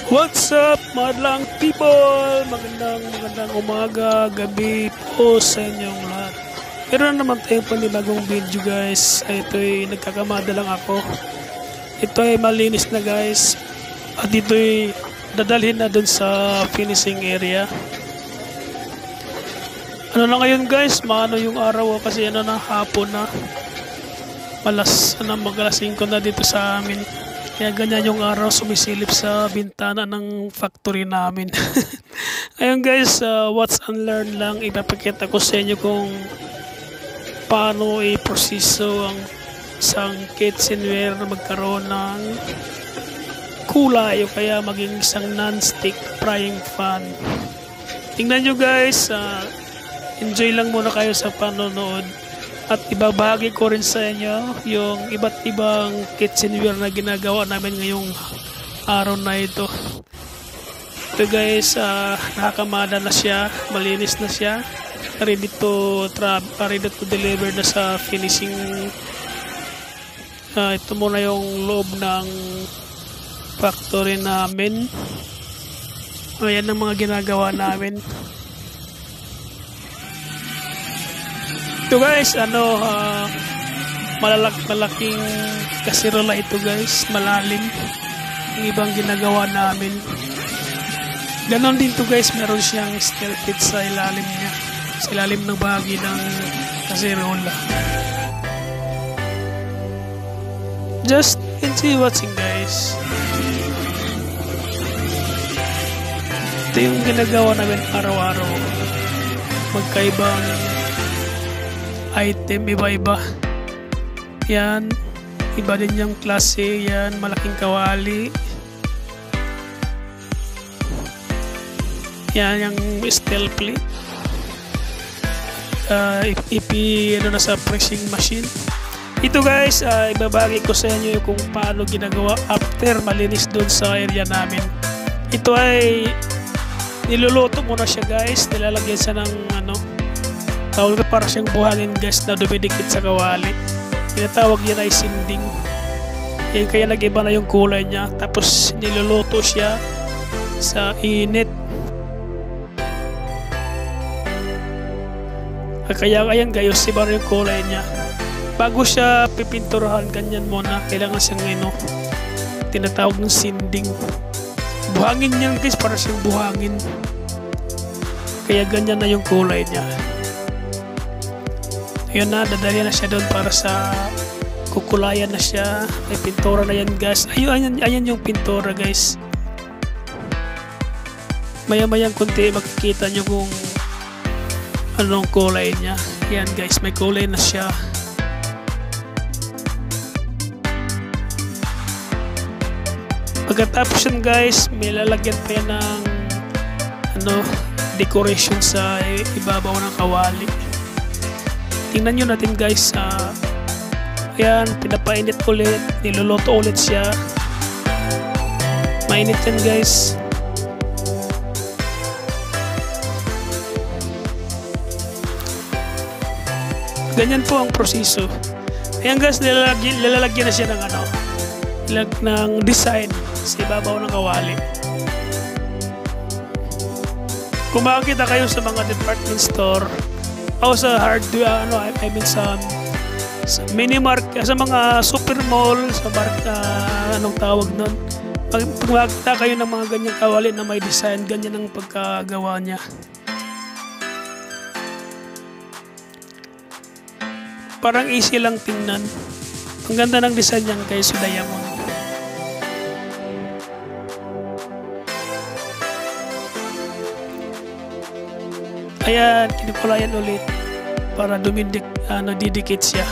What's up, madlang people? Magandang umaga, gabi po sa inyong lahat. Meron naman tayong panibagong video guys. Ito'y nagkakamada lang ako. Ito ay malinis na guys. At ito'y dadalhin na dun sa finishing area. Ano na ngayon guys? Maano yung araw kasi ano na, hapon na. Magalas 5 na dito sa amin. Kaya ganyan yung araw sumisilip sa bintana ng factory namin. Ayun guys, what's unlearn lang. Ipapakita ko sa inyo kung paano i-proseso ang isang kitchenware na magkaroon ng kulay o kaya maging isang non-stick frying pan. Tingnan nyo guys, enjoy lang muna kayo sa panonood. At ibabahagi ko rin sa inyo yung iba't ibang kitchenware na ginagawa namin ngayong araw na ito. Ito guys, nakakamada na siya, malinis na siya, ready to deliver na sa finishing. Ito muna yung loob ng factory namin. Ayan ang mga ginagawa namin. Ito guys, malaking kasirola ito guys, malalim yung ibang ginagawa namin. Ganon din to guys, meron siyang steel pit sa ilalim niya, sa ilalim ng bahagi ng kasirola. Just enjoy watching guys. Ito yung ginagawa namin araw-araw, magkaibang item, iba-iba. Yan, iba din yung klase. Yan, malaking kawali. Yan, yung steel plate. Na sa pressing machine. Ito guys, ibabagi ko sa inyo kung paano ginagawa after malinis doon sa area namin. Ito ay niluluto muna siya guys. Nilalagyan siya ng tawag na para siyang buhangin guys na dumidikit sa kawali. Tinatawag yan ay sinding. Yan, kaya nag-iba na yung kulay niya. Tapos niluluto siya sa init. Kaya ayan guys, iba na yung kulay niya. Bago siya pipinturahan, ganyan muna. Kailangan siyang tinatawag ng sinding. Buhangin yan guys, para siyang buhangin. Kaya ganyan na yung kulay niya. Yun na, dadali na siya doon para sa kukulayan na siya. May pintura na yan guys. Ayan yung pintura guys. Maya-mayang kunti makikita nyo kung anong kulay niya. Yan guys, may kulay na siya. Pagkatapos yan guys, may lalagyan pa yan ng decoration sa ibabaw ng kawali. Tingnan nyo natin guys, ayan, pinapainit ulit, niluluto ulit siya. Mainit yan guys. Ganyan po ang proseso. Ayan guys, nilalagyan na siya ng design sa ibabaw ng kawali. Kung makakita kayo sa mga department store o sa hardware, sa mini market, sa mga super mall, sa anong tawag nun. Pag makakita kayo ng mga ganyang kawali na may design, ganyan ang pagkagawa niya. Parang easy lang tingnan. Ang ganda ng design niyan guys, sa diamond. Ayan, kinikulayan ulit para didikit siya.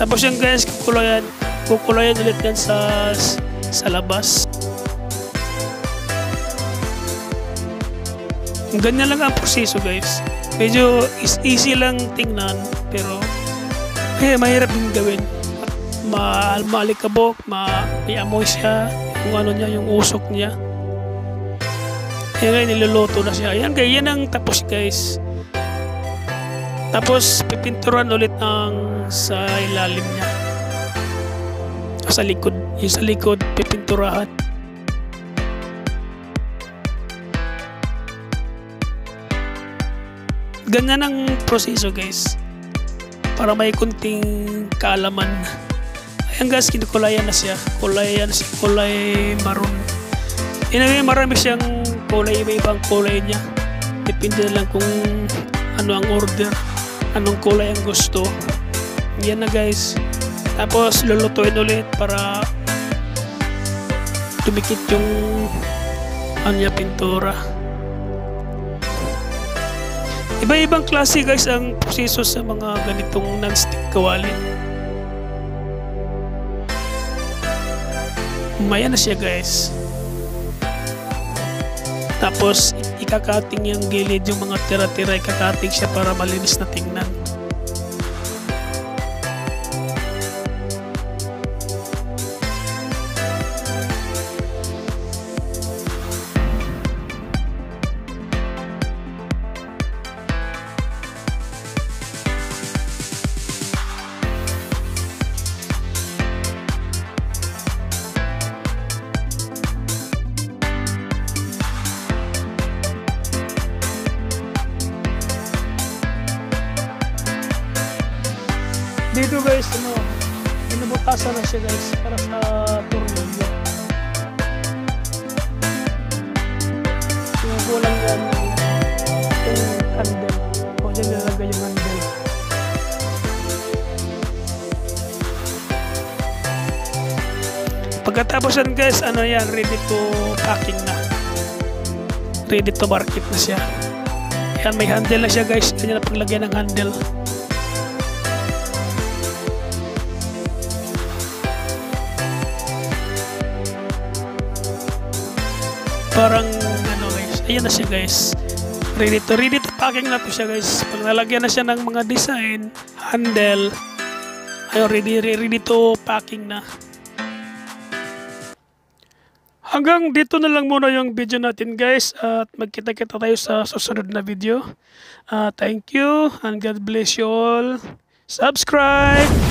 Tapos yung guys, kukulayan ulit yan sa labas. Ganyan lang ang proseso guys. Medyo easy lang tingnan, pero mahirap din gawin. Maalikabok, may amoy siya, kung niya, yung usok niya. Ayan, niluluto na siya. Ayan guys, yan ang tapos guys. Tapos pipinturan ulit sa ilalim niya. Sa likod. Yung sa likod pipinturahan. ganyan ang proseso guys. Para may kunting kaalaman. Ayan guys, kinukulayan na siya. Kulay maroon. Anyway, marami siyang kulay, iba-ibang kulay niya. Depende na lang kung ano ang order, anong kulay ang gusto. Yan na guys. Tapos lulutuin ulit para tumikit yung ano niya, pintura. Iba-ibang klase guys ang proseso sa mga ganitong non-stick kawali. Maya na siya guys. Tapos ikakating yung gilid, yung mga tira-tira, ikakating siya para malinis na tingnan. Dito guys, binubutasan na siya guys para sa tornilyo. Yung kulang yan, yung handle. O dyan nilagay yung handle. Pagkatapos yan guys, ano yan, ready to packing na. Ready to market na siya. Yan, may handle na siya guys. Ganyan na paglagyan ng handle. Parang ano guys, ayan na siya guys. Ready to packing na to siya guys. Pag nalagyan na siya ng mga design, handle, ayun, ready to packing na. Hanggang dito na lang muna yung video natin guys, at magkita-kita tayo sa susunod na video. Thank you and God bless you all. Subscribe!